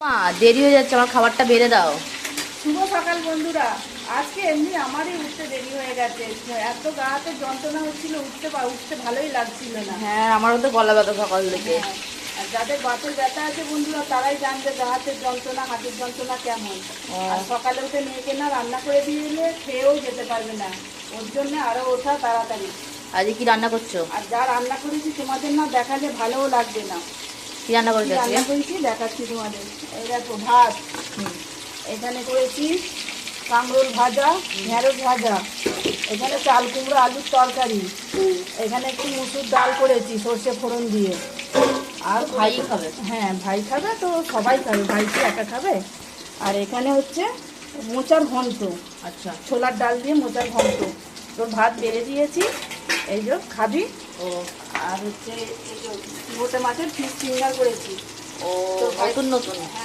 মা দেরি হয়ে যাচ্ছে, আমার খাবারটা বেড়ে দাও। শুভ সকাল বন্ধুরা। আজকে এমনি আমারই উঠতে দেরি হয়ে গেছে, এত গা হাতে যন্ত্রণা হচ্ছিল, উঠতে ভালোই লাগছিল না। হ্যাঁ, আমারও তো গলা ব্যথা সকাল থেকে। হ্যাঁ, আর যাদের বাতের ব্যথা আছে বন্ধুরা তারাই জানবে গা হাতের যন্ত্রণা, হাতের যন্ত্রণা কেমন। আর সকালে উঠে মেয়েকে না রান্না করে দিয়ে এলে খেয়েও যেতে পারবে না, ওর জন্য আরো ওঠা তাড়াতাড়ি। আজকে কি রান্না করছো? আর যা রান্না করেছি তোমাদের না দেখালে ভালোও লাগবে না। কি রান্না কি করেছো আজকে? রান্না করেছি দেখাচ্ছি তোমাদের। এই দেখো ভাত, এখানে করেছি কাঁকরোল ভাজা, ঢেঁড়স ভাজা, এখানে চাল কুমড়ো আলুর তরকারি, এখানে একটু মুসুর ডাল করেছি সর্ষে ফোড়ন দিয়ে। আর ভাই খাবে? হ্যাঁ ভাই খাবে তো, সবাই খাবে, ভাই কি একা খাবে। আর এখানে হচ্ছে মোচার ঘন্ট, আচ্ছা। ছোলার ডাল দিয়ে মোচার ঘন্ট। তোর ভাত বেড়ে দিয়েছি, এই যে খাবি। ও। আর হচ্ছে এই যে গোটা মাছের ফিশ ফিঙ্গার করেছি। ও, তো ভাই- নতুন নতুন। হ্যাঁ।